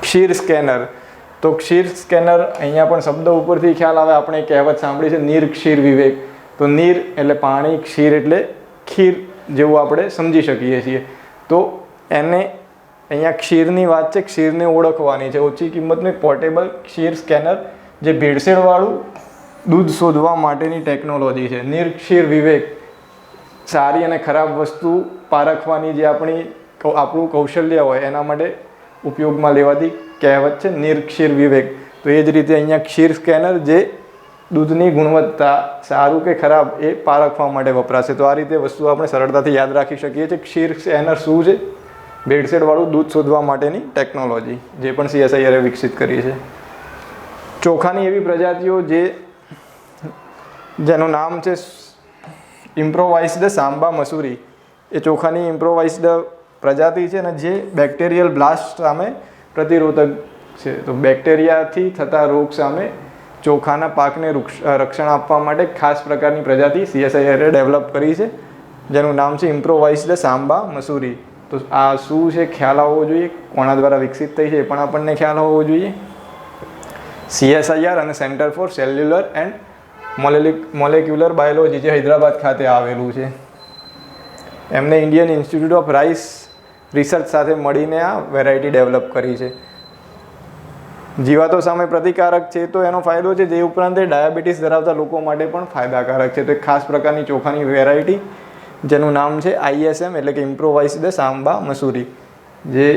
ક્ષીર સ્કેનર. તો ક્ષીર સ્કેનર અહીંયા પણ શબ્દ ઉપરથી ખ્યાલ આવે, આપણે કહેવત સાંભળી છે નીર ક્ષીર વિવેક. તો નીર એટલે પાણી, ક્ષીર એટલે ખીર જેવું આપણે સમજી શકીએ છીએ. તો એને અહીંયા ક્ષીરની વાત છે, ક્ષીરને ઓળખવાની છે. ઓછી કિંમતનું પોર્ટેબલ ક્ષીર સ્કેનર જે ભેળસેળવાળું દૂધ શોધવા માટેની ટેકનોલોજી છે. નીર ક્ષીર વિવેક, સારી અને ખરાબ વસ્તુ પારખવાની જે આપણું કૌશલ્ય હોય એના માટે ઉપયોગમાં લેવાતી કહેવત છે નીર ક્ષીર વિવેક. તો એ જ રીતે અહીંયા ક્ષીર સ્કેનર જે દૂધની ગુણવત્તા સારું કે ખરાબ એ પારખવા માટે વપરાશે. તો આ રીતે વસ્તુ આપણે સરળતાથી યાદ રાખી શકીએ છીએ. ક્ષીર સ્કેનર શું છે? ભેળસેળવાળું દૂધ શોધવા માટેની ટેકનોલોજી, જે પણ CSIR વિકસિત કરી છે. ચોખાની એવી પ્રજાતિઓ જેનું નામ છે ઇમ્પ્રોવાઇઝડ સાંબા મસૂરી. એ ચોખાની ઇમ્પ્રોવાઇઝડ પ્રજાતિ છે અને જે બેક્ટેરિયલ બ્લાસ્ટ સામે પ્રતિરોધક છે. તો બેક્ટેરિયાથી થતા રોગ સામે ચોખાના પાકને રક્ષણ આપવા માટે ખાસ પ્રકારની પ્રજાતિ CSIR ડેવલપ કરી છે, જેનું નામ છે ઇમ્પ્રોવાઇઝડ સાંબા મસૂરી. તો આ શું છે ખ્યાલ આવવો જોઈએ, કોના દ્વારા વિકસિત થઈ છે એ પણ આપણને ખ્યાલ હોવો જોઈએ. CSIR અને centre for cellular and molecular biology, જે હૈદરાબાદ ખાતે આવેલું છે, એમને Indian institute of rice research સાથે મળીને આ વેરાયટી ડેવલપ કરી છે. જીવાતો સામે પ્રતિકારક છે, તો એનો ફાયદો છે. જે ઉપરાંત એ ડાયાબિટીસ ધરાવતા લોકો માટે પણ ફાયદાકારક છે. તો એક ખાસ પ્રકારની ચોખાની વેરાયટી જેનું નામ છે ISM એટલે કે ઇમ્પ્રોવાઇઝડ સાંબા મસૂરી. જે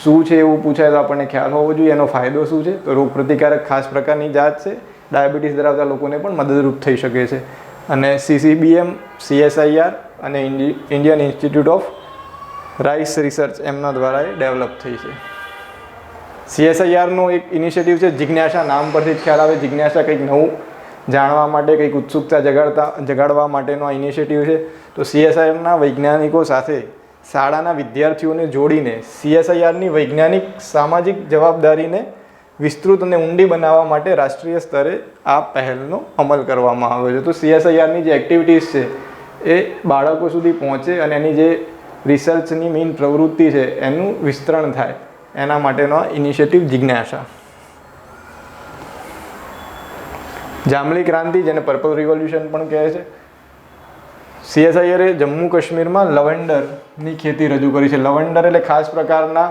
શું છે એવું પૂછાય તો આપણને ખ્યાલ હોવો જોઈએ. એનો ફાયદો શું છે? તો રોગ પ્રતિકારક ખાસ પ્રકારની જાત છે, ડાયાબિટીસ ધરાવતા લોકોને પણ મદદરૂપ થઈ શકે છે. અને CCBM, CSIR અને Indian institute of rice research એમના દ્વારા એ ડેવલપ થઈ છે. CSIRનો એક ઇનિશિયેટિવ છે જિજ્ઞાસા. નામ પરથી જ ખ્યાલ આવે, જિજ્ઞાસા કંઈક નવું જાણવા માટે, કંઈક ઉત્સુકતા જગાડવા માટેનો આ ઇનિશિયેટિવ છે. તો CSIRના વૈજ્ઞાનિકો સાથે શાળાના વિદ્યાર્થીઓને જોડીને CSIRની વૈજ્ઞાનિક સામાજિક જવાબદારીને વિસ્તૃત અને ઊંડી બનાવવા માટે રાષ્ટ્રીય સ્તરે આ પહેલનો અમલ કરવામાં આવ્યો છે. તો CSIRની જે એક્ટિવિટીઝ છે એ બાળકો સુધી પહોંચે અને એની જે રિસર્ચની મેઇન પ્રવૃત્તિ છે એનું વિસ્તરણ થાય, એના માટેનો ઇનિશિયેટિવ જિજ્ઞાસા. જાંબલી ક્રાંતિ, જેને પર્પલ રિવોલ્યુશન પણ કહે છે, CSIR એ જમ્મુ કાશ્મીરમાં લવેન્ડરની ખેતી રજૂ કરી છે. લવેન્ડર એટલે ખાસ પ્રકારના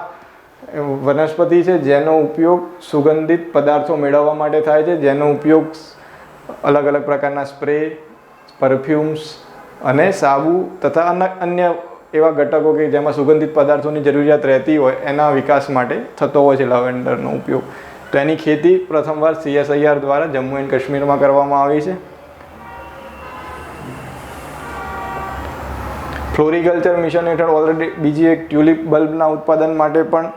વનસ્પતિ છે જેનો ઉપયોગ સુગંધિત પદાર્થો મેળવવા માટે થાય છે, જેનો ઉપયોગ અલગ અલગ પ્રકારના સ્પ્રે, પરફ્યુમ્સ અને સાબુ તથા અન્ય એવા ઘટકો કે જેમાં સુગંધિત પદાર્થોની જરૂરિયાત રહેતી હોય એના વિકાસ માટે થતો હોય છે લવેન્ડરનો ઉપયોગ. તો એની ખેતી પ્રથમવાર CSIR દ્વારા જમ્મુ એન્ડ કાશ્મીરમાં કરવામાં આવી છે. ફ્લોરિકલ્ચર મિશન હેઠળ ઓલરેડી બીજી એક ટ્યુલિપ બલ્બના ઉત્પાદન માટે પણ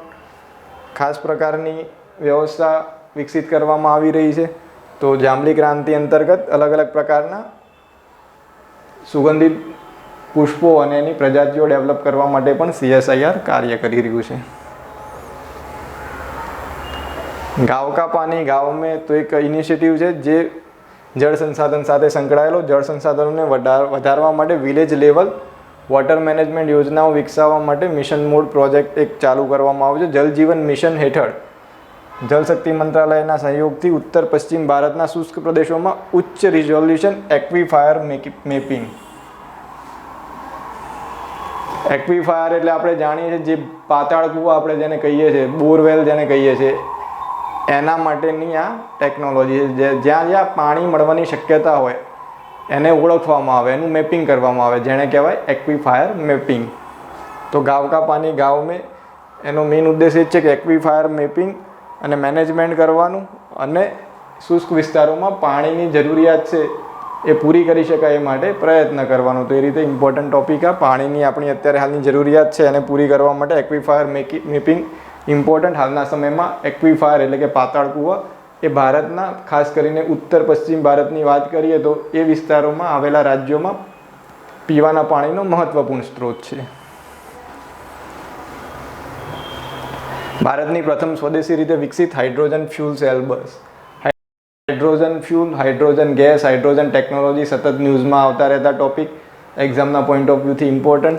ખાસ પ્રકારની વ્યવસ્થા વિકસિત કરવામાં આવી રહી છે. તો જાંબલી ક્રાંતિ અંતર્ગત અલગ અલગ પ્રકારના સુગંધિત પુષ્પો અને એની પ્રજાતિઓ ડેવલપ કરવા માટે પણ CSIR કાર્ય કરી રહ્યું છે. ગાંવ કા પાણી ગાંવ મેં તો એક ઇનિશિયેટિવ છે જે જળ સંસાધન સાથે સંકળાયેલો જળ સંસાધનોને વધારવા માટે વિલેજ લેવલ વોટર મેનેજમેન્ટ યોજનાઓ વિકસાવવા માટે મિશન મોડ પ્રોજેક્ટ એક ચાલુ કરવામાં આવ્યો છે. જલ જીવન મિશન હેઠળ જલશક્તિ મંત્રાલયના સહયોગથી ઉત્તર પશ્ચિમ ભારતના શુષ્ક પ્રદેશોમાં ઉચ્ચ રિઝોલ્યુશન એક્વિફાયર મેપિંગ. એક્વિફાયર એટલે આપણે જાણીએ છીએ જે પાતાળ કૂવા આપણે જેને કહીએ છીએ, બોરવેલ જેને કહીએ છીએ, એના માટેની આ ટેકનોલોજી છે. જ્યાં જ્યાં પાણી મળવાની શક્યતા હોય એને ઓળખવામાં આવે, એનું મેપિંગ કરવામાં આવે, જેને કહેવાય એક્વિફાયર મેપિંગ. તો ગાંવ કા પાણી ગાંવ મેં એનો મેઇન ઉદ્દેશ એ જ છે કે એક્વિફાયર મેપિંગ અને મેનેજમેન્ટ કરવાનું અને શુષ્ક વિસ્તારોમાં પાણીની જરૂરિયાત છે એ પૂરી કરી શકાય એ માટે પ્રયત્ન કરવાનો. તો એ રીતે ઇમ્પોર્ટન્ટ ટોપિક આ પાણીની આપણી અત્યારે હાલની જરૂરિયાત છે એને પૂરી કરવા માટે એક્વિફાયર મેપિંગ ઇમ્પોર્ટન્ટ. હાલના સમયમાં એક્વિફાયર એટલે કે પાતાળ કૂવા એ ભારતના ખાસ કરીને ઉત્તર પશ્ચિમ ભારતની વાત કરીએ તો એ વિસ્તારોમાં આવેલા રાજ્યોમાં પીવાના પાણીનો મહત્વપૂર્ણ સ્ત્રોત છે. ભારતની પ્રથમ સ્વદેશી રીતે વિકસિત hydrogen fuel cell bus. Hydrogen fuel, hydrogen gas, hydrogen technology સતત ન્યૂઝમાં આવતા રહેતા ટોપિક, એક્ઝામના પોઈન્ટ ઓફ વ્યૂથી ઇમ્પોર્ટન્ટ.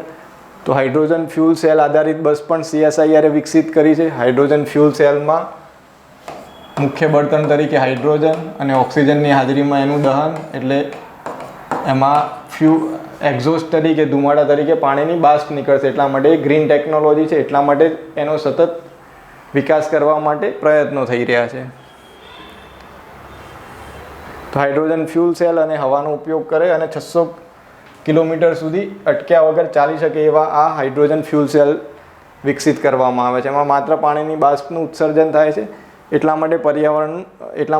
તો હાઇડ્રોજન ફ્યુલ સેલ આધારિત બસ પણ CSIR વિકસિત કરી છે. હાઇડ્રોજન ફ્યુલ સેલમાં મુખ્ય બળતણ તરીકે હાઇડ્રોજન અને ઓક્સિજનની હાજરીમાં એનું દહન, એટલે એમાં એક્ઝોસ્ટ તરીકે ધુમાડા તરીકે પાણીની બાષ્પ નીકળશે. એટલા માટે ગ્રીન ટેકનોલોજી છે, એટલા માટે એનો સતત વિકાસ કરવા માટે પ્રયત્નો થઈ રહ્યા છે. તો હાઇડ્રોજન ફ્યુલ સેલ અને હવાનો ઉપયોગ કરે અને 600 કિલોમીટર સુધી અટક્યા વગર ચાલી શકે એવા આ હાઇડ્રોજન ફ્યુલ સેલ વિકસિત કરવામાં આવે છે. એમાં માત્ર પાણીની બાષ્પનું ઉત્સર્જન થાય છે. એટલા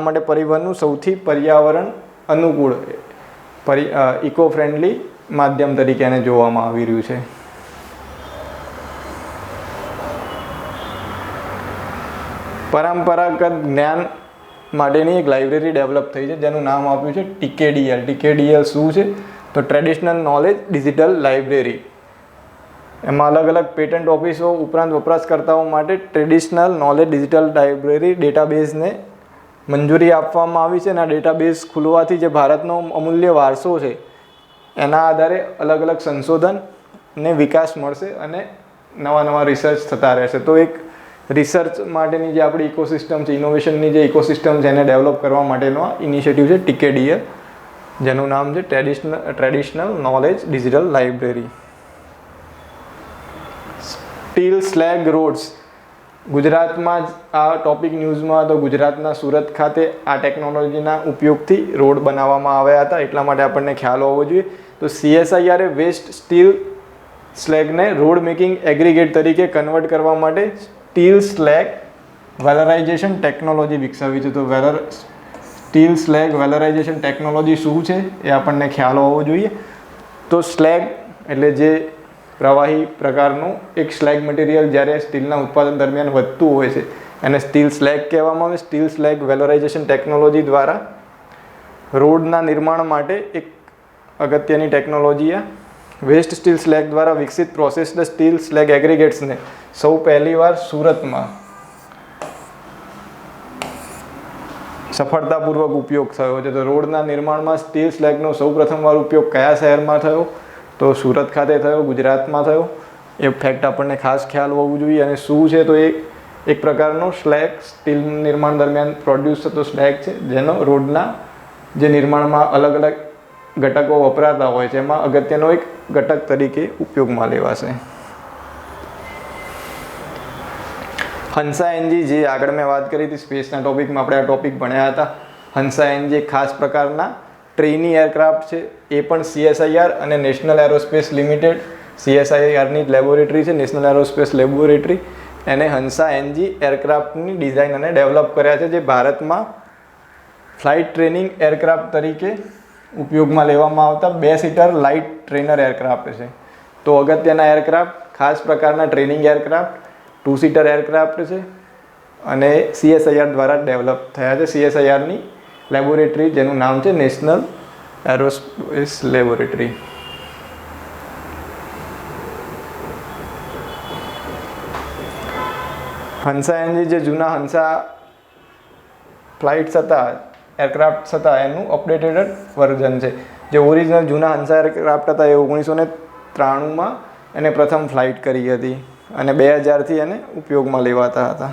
માટે પરિવહનનું સૌથી પર્યાવરણ અનુકૂળ ઇકો ફ્રેન્ડલી માધ્યમ તરીકે એને જોવામાં આવી રહ્યું છે. પરંપરાગત જ્ઞાન માટેની એક લાઇબ્રેરી ડેવલપ થઈ છે જેનું નામ આપ્યું છે TKDL. TKDL શું છે? તો ટ્રેડિશનલ નોલેજ ડિજિટલ લાઇબ્રેરી. એમાં અલગ અલગ પેટન્ટ ઓફિસો ઉપરાંત વપરાશકર્તાઓ માટે ટ્રેડિશનલ નોલેજ ડિજિટલ લાઇબ્રેરી ડેટાબેઝને મંજૂરી આપવામાં આવી છે. અને આ ડેટાબેઝ ખુલવાથી જે ભારતનો અમૂલ્ય વારસો છે એના આધારે અલગ અલગ સંશોધન ને વિકાસ મળશે અને નવા નવા રિસર્ચ થતા રહેશે. તો એક રિસર્ચ માટેની જે આપણી ઇકોસિસ્ટમ છે, ઇનોવેશનની જે ઇકોસિસ્ટમ છે એને ડેવલપ કરવા માટેનો આ ઇનિશિયેટિવ છે TKDL, જેનું નામ છે traditional knowledge digital library. Steel slag rods. ગુજરાતમાં જ આ ટોપિક ન્યૂઝમાં હતો. ગુજરાતના સુરત ખાતે આ ટેકનોલોજીના ઉપયોગથી રોડ બનાવવામાં આવ્યા હતા, એટલા માટે આપણને ખ્યાલ હોવો જોઈએ. તો CSIR એ વેસ્ટ સ્ટીલ સ્લેગને રોડ મેકિંગ એગ્રીગેટ તરીકે કન્વર્ટ કરવા માટે સ્ટીલ સ્લેગ વેલરાઇઝેશન ટેકનોલોજી વિકસાવી છે. તો સ્ટીલ સ્લેગ વેલરાઇઝેશન ટેકનોલોજી શું છે એ આપણને ખ્યાલ હોવો જોઈએ. તો સ્લેગ એટલે જે પ્રવાહી પ્રકારનું એક સ્લેગ મટીરિયલ જ્યારે સ્ટીલના ઉત્પાદન દરમિયાન વધતું હોય છે એને સ્ટીલ સ્લેગ કહેવામાં આવે. સ્ટીલ સ્લેગ વેલોરાઇઝેશન ટેકનોલોજી દ્વારા રોડના નિર્માણ માટે એક અગત્યની ટેકનોલોજી આ વેસ્ટ સ્ટીલ સ્લેગ દ્વારા વિકસિત પ્રોસેસ્ડ સ્ટીલ સ્લેગ એગ્રીગેટ્સને સૌ પહેલીવાર સુરતમાં સફળતાપૂર્વક ઉપયોગ થયો છે. તો રોડના નિર્માણમાં સ્ટીલ સ્લેગનો સૌ પ્રથમવાર ઉપયોગ કયા શહેરમાં થયો? તો સુરત ખાતે થયો, ગુજરાતમાં થયો. એ ફેક્ટ આપણને ખાસ ખ્યાલ હોવું જોઈએ. અને શું છે? તો એ એક પ્રકારનો સ્લેગ સ્ટીલ નિર્માણ દરમિયાન પ્રોડ્યુસ થતો સ્લેગ છે જેનો રોડના જે નિર્માણમાં અલગ અલગ ઘટકો વપરાતા હોય છે એમાં અગત્યનો એક ઘટક તરીકે ઉપયોગમાં લેવાશે. હંસા એનજી, જે આગળ મેં વાત કરી હતી સ્પેસના ટોપિકમાં, આપણે આ ટોપિક ભણ્યા હતા. હંસા એનજી એક ખાસ પ્રકારના ટ્રેની એરક્રાફ્ટ છે. એ પણ CSIR અને નેશનલ એરોસ્પેસ લિમિટેડ, CSIRની લેબોરેટરી છે નેશનલ એરોસ્પેસ લેબોરેટરી, એને હંસા એનજી એરક્રાફ્ટની ડિઝાઇન અને ડેવલપ કર્યા છે, જે ભારતમાં ફ્લાઇટ ટ્રેનિંગ એરક્રાફ્ટ તરીકે ઉપયોગમાં લેવામાં આવતા 2 સીટર લાઇટ ટ્રેનર એરક્રાફ્ટ છે. તો અગત્યના એરક્રાફ્ટ ખાસ પ્રકારના ટ્રેનિંગ એરક્રાફ્ટ 2 સીટર એરક્રાફ્ટ છે અને CSIR દ્વારા ડેવલપ થયા છે. CSIRની લેબોરેટરી જેનું નામ છે National Aerospace Laboratory. Hansa NG જે જૂના હંસા ફ્લાઇટ્સ હતા એરક્રાફ્ટ હતા એનું અપડેટેડ વર્ઝન છે. જે ઓરિજિનલ જૂના હંસા એરક્રાફ્ટ હતા એ 1993માં એને પ્રથમ ફ્લાઇટ કરી હતી અને 2000થી એને ઉપયોગમાં લેવાતા હતા.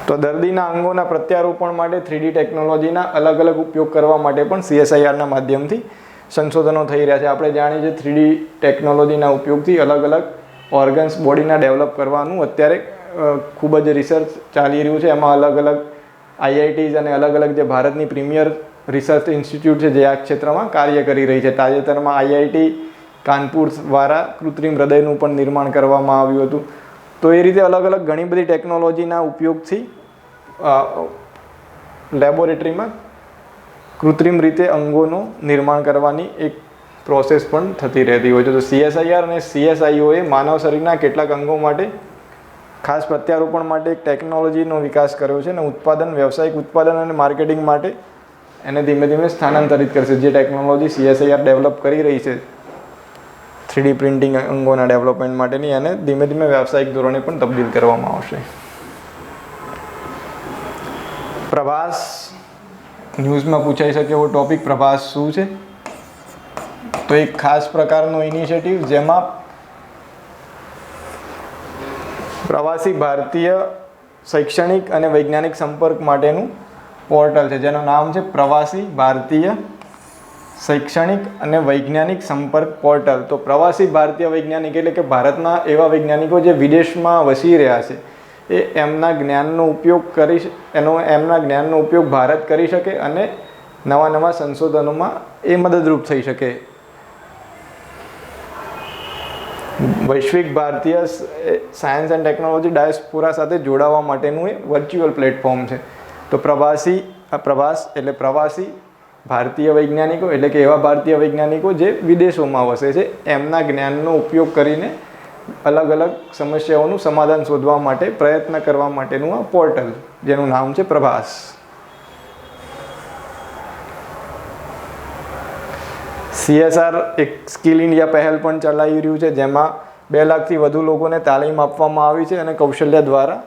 તો દર્દીના અંગોના પ્રત્યારોપણ માટે 3D ટેકનોલોજીના અલગ અલગ ઉપયોગ કરવા માટે પણ CSIRના માધ્યમથી સંશોધનો થઈ રહ્યા છે. આપણે જાણીએ છીએ 3D ટેકનોલોજીના ઉપયોગથી અલગ અલગ ઓર્ગન્સ બોડીના ડેવલપ કરવાનું અત્યારે ખૂબ જ રિસર્ચ ચાલી રહ્યું છે. એમાં અલગ અલગ IITs અને અલગ અલગ જે ભારતની પ્રીમિયર રિસર્ચ ઇન્સ્ટિટ્યૂટ છે જે આ ક્ષેત્રમાં કાર્ય કરી રહી છે. તાજેતરમાં IIT કાનપુર દ્વારા કૃત્રિમ હૃદયનું પણ નિર્માણ કરવામાં આવ્યું હતું. તો એ રીતે અલગ અલગ ઘણી બધી ટેકનોલોજીના ઉપયોગથી લેબોરેટરીમાં કૃત્રિમ રીતે અંગોનું નિર્માણ કરવાની એક પ્રોસેસ પણ થતી રહેતી હોય છે. તો CSIR અને CSIOએ માનવ શરીરના કેટલાક અંગો માટે ખાસ પ્રત્યારોપણ માટે એક ટેકનોલોજીનો વિકાસ કર્યો છે અને વ્યવસાયિક ઉત્પાદન અને માર્કેટિંગ માટે એને ધીમે ધીમે સ્થાનાંતરિત કરશે. જે ટેકનોલોજી CSIR ડેવલપ કરી રહી છે 3D પ્રિન્ટિંગ અંગોના ડેવલપમેન્ટ માટેની, એને ધીમે ધીમે વ્યાવસાયિક ધોરણે પણ તબદીલ કરવામાં આવશે. પ્રભાસ ન્યૂઝમાં પૂછાઈ શકે એવો ટોપિક પ્રભાસ શું છે? તો એક ખાસ પ્રકારનો ઇનિશિયેટિવ જેમાં પ્રવાસી ભારતીય શૈક્ષણિક અને વૈજ્ઞાનિક સંપર્ક માટેનું પોર્ટલ છે જેનું નામ છે પ્રવાસી ભારતીય શૈક્ષણિક અને વૈજ્ઞાનિક સંપર્ક પોર્ટલ. તો પ્રવાસી ભારતીય વૈજ્ઞાનિક એટલે કે ભારતના એવા વૈજ્ઞાનિકો જે વિદેશમાં વસી રહ્યા છે એ એમના જ્ઞાનનો ઉપયોગ ભારત કરી શકે અને નવા સંશોધનોમાં એ મદદરૂપ થઈ શકે. વૈશ્વિક ભારતીય સાયન્સ એન્ડ ટેકનોલોજી ડાયસ્પોરા સાથે જોડાવા માટેનું એ વર્ચ્યુઅલ પ્લેટફોર્મ છે. તો પ્રભાસ એટલે પ્રવાસી ભારતીય વૈજ્ઞાનિકો એટલે કે એવા ભારતીય વૈજ્ઞાનિકો જે વિદેશોમાં વસે છે એમના જ્ઞાનનો ઉપયોગ કરીને અલગ અલગ સમસ્યાઓનું સમાધાન શોધવા માટે પ્રયત્ન કરવા માટેનું આ પોર્ટલ જેનું નામ છે પ્રભાસ. CSR એક સ્કિલ ઇન્ડિયા પહેલ પણ ચલાવી રહ્યું છે જેમાં 2 લાખથી વધુ લોકોને તાલીમ આપવામાં આવી છે અને કૌશલ્ય દ્વારા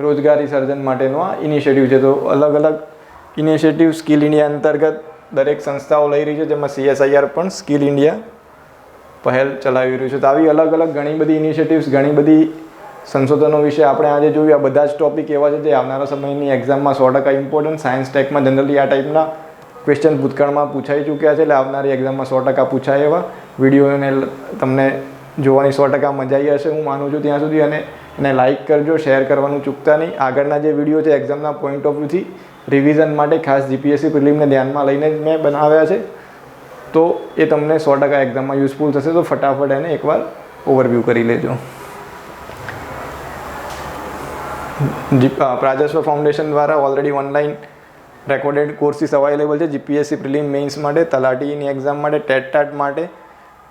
રોજગારી સર્જન માટેનો આ ઇનિશિયેટિવ છે. તો અલગ અલગ ઇનિશિયેટિવ સ્કિલ ઇન્ડિયા અંતર્ગત દરેક સંસ્થાઓ લઈ રહી છે જેમાં CSIR પણ સ્કિલ ઇન્ડિયા પહેલ ચલાવી રહ્યું છે. તો આવી અલગ અલગ ઘણી બધી ઇનિશિયેટિવ્સ ઘણી બધી સંશોધનો વિશે આપણે આજે જોયું. આ બધા જ ટોપિક એવા છે જે આવનારા સમયની એક્ઝામમાં 100% ઇમ્પોર્ટન્ટ. સાયન્સ ટેકમાં જનરલી આ ટાઈપના ક્વેશ્ચન ભૂતકાળમાં પૂછાઈ ચૂક્યા છે એટલે આવનારી એક્ઝામમાં 100% પૂછાય એવા વિડીયોને તમને જોવાની 100% મજા આવી હશે હું માનું છું ત્યાં સુધી. અને એને લાઇક કરજો, શેર કરવાનું ચૂકતા નહીં. આગળના જે વિડીયો છે એક્ઝામના પોઈન્ટ ઓફ વ્યૂથી રિવિઝન માટે ખાસ GPSC પ્રિલિમને ધ્યાનમાં લઈને જ મેં બનાવ્યા છે. તો એ તમને 100% એક્ઝામમાં યુઝફુલ થશે. તો ફટાફટ એને એકવાર ઓવરવ્યૂ કરી લેજો. પ્રાજસ્વ ફાઉન્ડેશન દ્વારા already online recorded courses available છે GPSC પ્રિલિમ મેઇન્સ માટે, તલાટીની એક્ઝામ માટે, ટેટ માટે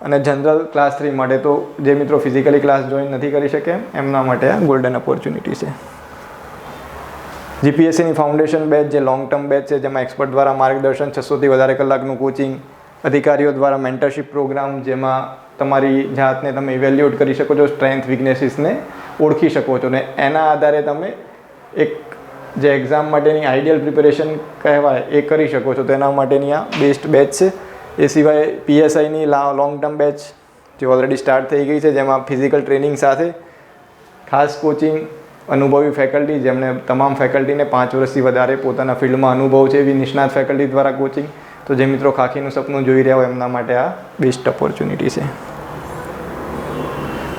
અને જનરલ ક્લાસ 3 માટે. તો જે મિત્રો ફિઝિકલી ક્લાસ જોઈન નથી કરી શકે એમના માટે આ ગોલ્ડન ઓપોર્ચ્યુનિટી છે. GPSCની ફાઉન્ડેશન બેચ જે લોંગ ટર્મ બેચ છે જેમાં એક્સપર્ટ દ્વારા માર્ગદર્શન, 600થી વધારે કલાકનું કોચિંગ, અધિકારીઓ દ્વારા મેન્ટરશિપ પ્રોગ્રામ જેમાં તમારી જાતને તમે ઇવેલ્યુએટ કરી શકો છો, સ્ટ્રેન્થ વીકનેસીસને ઓળખી શકો છો ને એના આધારે તમે એક જે એક્ઝામ માટેની આઈડિયલ પ્રિપેરેશન કહેવાય એ કરી શકો છો. તો એના માટેની આ બેસ્ટ બેચ છે. એ સિવાય PSIની લોંગ ટર્મ બેચ જે ઓલરેડી સ્ટાર્ટ થઈ ગઈ છે જેમાં ફિઝિકલ ટ્રેનિંગ સાથે ખાસ કોચિંગ, અનુભવી ફેકલ્ટી જેમણે તમામ ફેકલ્ટીને 5 વર્ષથી વધારે પોતાના ફિલ્ડમાં અનુભવ છે એવી નિષ્ણાત ફેકલ્ટી દ્વારા કોચિંગ. તો જે મિત્રો ખાખીનું સપનું જોઈ રહ્યા હોય એમના માટે આ બેસ્ટ ઓપોર્ચ્યુનિટી છે.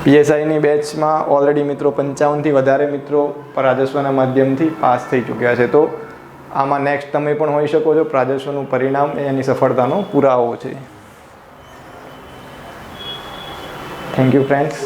PSIની બેચમાં ઓલરેડી મિત્રો 55થી વધારે મિત્રો રાજસ્વના માધ્યમથી પાસ થઈ ચૂક્યા છે. તો આમાં નેક્સ્ટ તમે પણ હોઈ શકો છો. રાજસ્વનું પરિણામ એની સફળતાનો પુરાવો છે. Thank you friends.